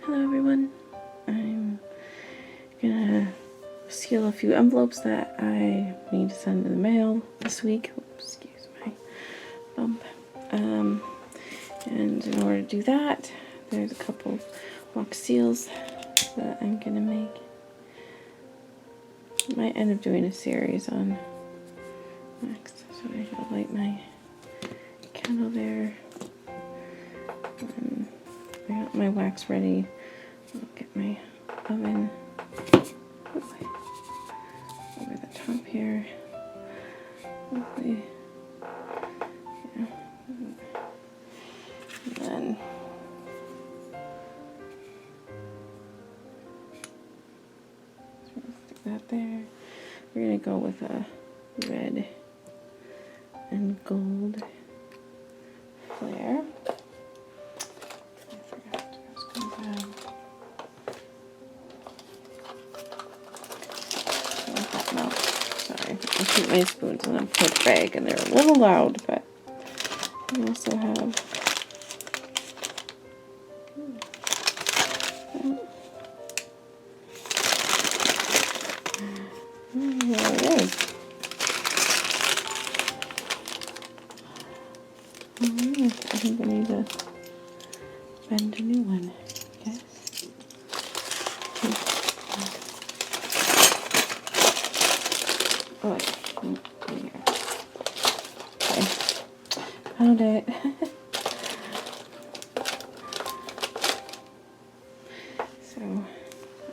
Hello everyone. I'm gonna seal a few envelopes that I need to send in the mail this week. Oops, excuse my bump. And in order to do that, there's a couple wax seals that I'm gonna make. I might end up doing a series on wax. So I'll light my candle there. I got my wax ready. I'll get my oven over the top here. Hopefully, yeah. And then stick that there. We're gonna go with a red and gold flare. I keep my spoons in a pink bag and they're a little loud, but I also have there it is. I think I need to bend a new one, I guess. Oh, here. Okay. Found it. So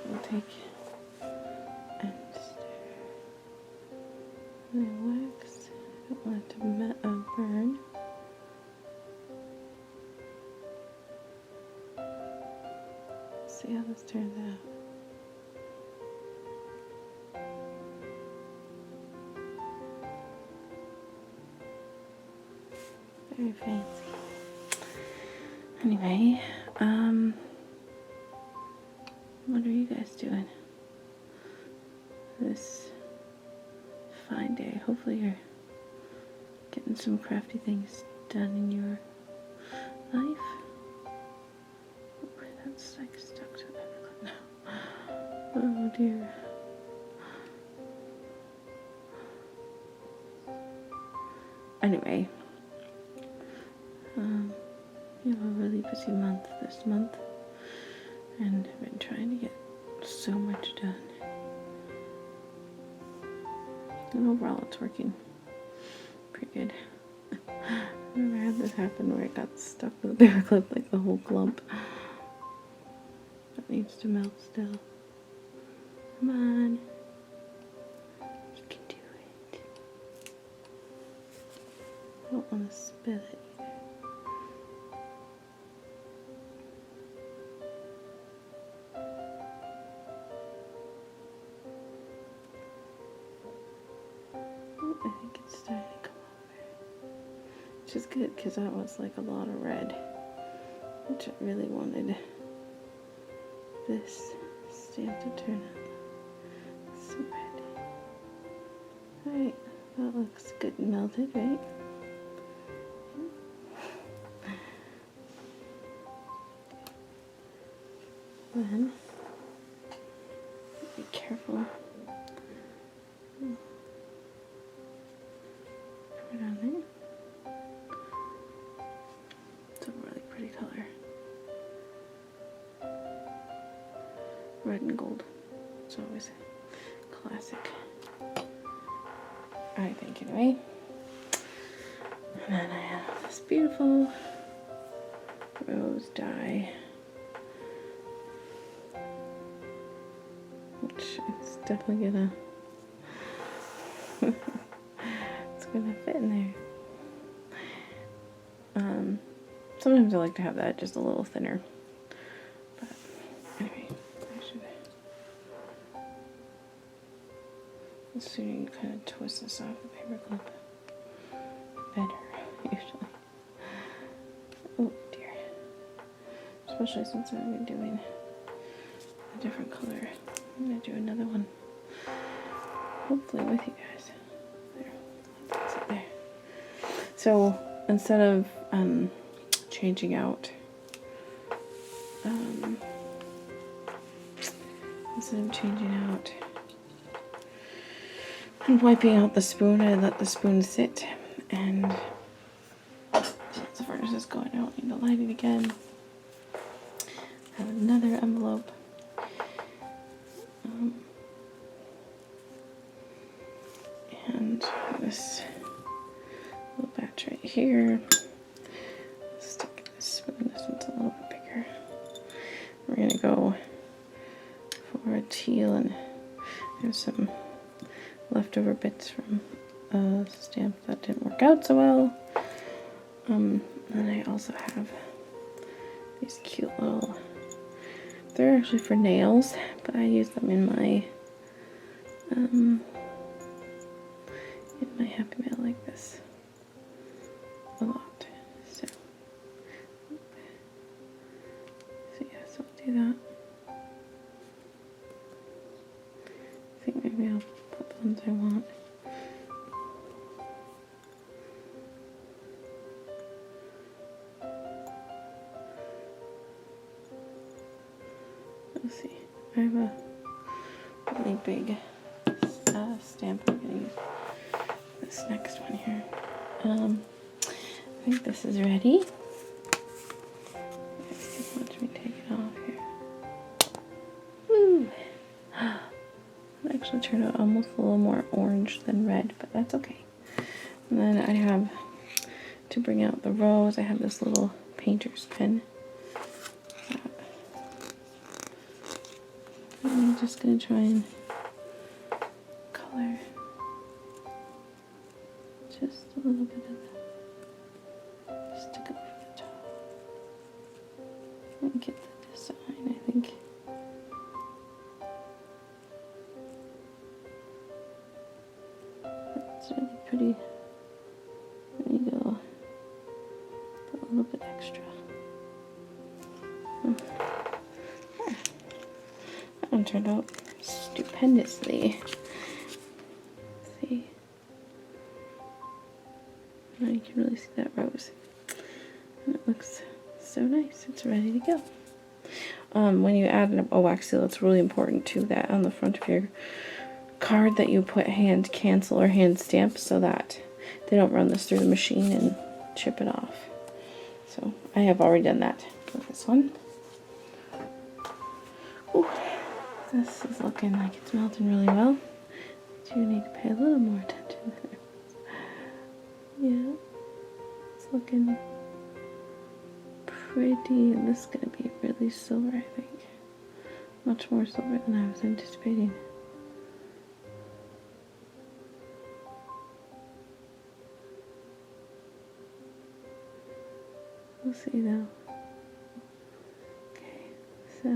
we'll take and stir the wax. I don't want it to burn. See how this turns out. Very fancy. Anyway, what are you guys doing this fine day? Hopefully you're getting some crafty things done in your life. Oh, that's like stuck to the now. Oh dear. Anyway. We have a really busy month this month, and I've been trying to get so much done. And overall, it's working pretty good. I've never had this happen where it got stuck with a paper clip, like the whole clump. That needs to melt still. Come on. You can do it. I don't want to spill it. I think it's starting to come over. Which is good because that was like a lot of red. Which I really wanted this stamp to turn out some red. Alright, that looks good and melted, right? Then, be careful. Put it on there. It's a really pretty color. Red and gold. It's always a classic. I think anyway. And then I have this beautiful rose dye, which is definitely gonna it's gonna fit in there. Sometimes I like to have that just a little thinner, but anyway, I should. The sooner you kind of twist this off the paper clip, better usually. Oh dear, especially since I've been doing a different color. I'm gonna do another one, hopefully with you guys. There, that's it there. So instead of changing out instead of changing out and wiping out the spoon, I let the spoon sit, and since the furnace is going, I don't need to light it again. I have another envelope. And this little batch right here. Stick this spoon. This one's a little bit bigger. We're gonna go for a teal, and there's some leftover bits from a stamp that didn't work out so well. And I also have these cute little, they're actually for nails, but I use them in my Happy Mail like this a lot. So yes, I'll do that. I think maybe I'll put the ones I want. Let's see. I have a really big stamp I'm going to use. This next one here. I think this is ready. Watch me take it off here. Woo! It actually turned out almost a little more orange than red, but that's okay. And then I have, to bring out the rose, I have this little painter's pen. I'm just going to try and color just a little bit of that, just to go over the top and get the design. I think that's really pretty. There you go, a little bit extra. That one turned out stupendously. See? Now you can really see that rose. And it looks so nice. It's ready to go. When you add a wax seal, it's really important too that on the front of your card that you put hand cancel or hand stamp so that they don't run this through the machine and chip it off. So I have already done that with this one. Ooh, this is looking like it's melting really well. I do need to pay a little more attention there. Yeah, it's looking pretty, and this is going to be really silver, I think. Much more silver than I was anticipating. We'll see though. Okay, so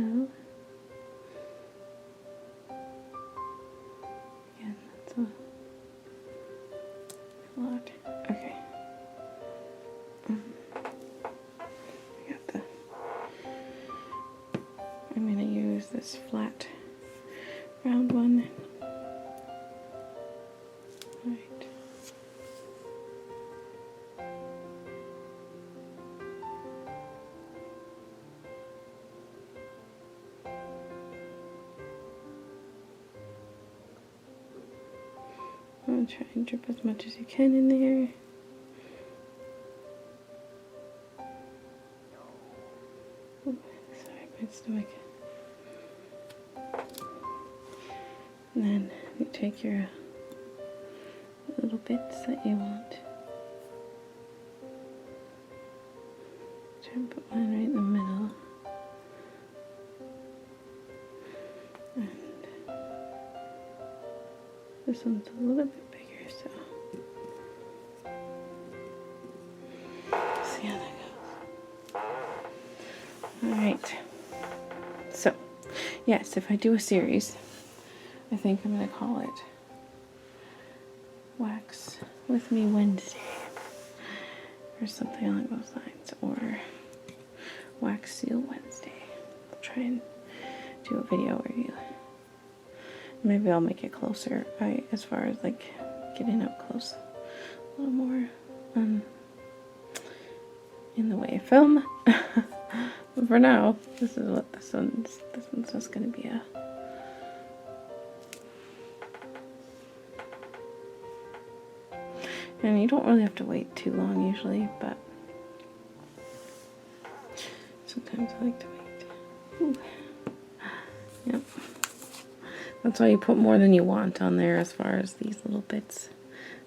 again, that's a lot. Okay. I got the. I'm gonna use this flat, round one. All right. I'm going to try and drip as much as you can in there. Ooh, sorry, my stomach. And then you take your little bits that you want. Try and put mine right in the middle. And this one's a little bit bigger, so see how that goes. Alright. So, yes, if I do a series, I think I'm going to call it Wax With Me Wednesday, or something along those lines, or Wax Seal Wednesday. I'll try and do a video where you, maybe I'll make it closer, as far as like getting up close a little more in the way of film. But for now, this is what this one's just going to be a And you don't really have to wait too long usually, but sometimes I like to wait. Ooh. Yep. That's why you put more than you want on there as far as these little bits.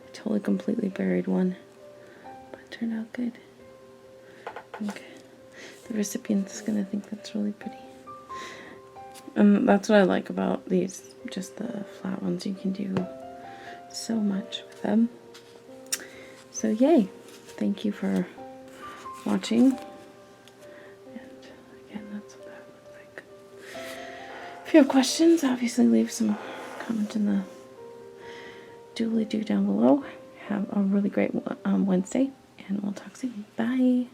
I totally completely buried one, but it turned out good. Okay. The recipient's gonna think that's really pretty. And that's what I like about these, just the flat ones. You can do so much with them. So yay! Thank you for watching. And again, that's what that looks like. If you have questions, obviously leave some comment in the doobly-doo down below. Have a really great Wednesday, and we'll talk soon. Bye!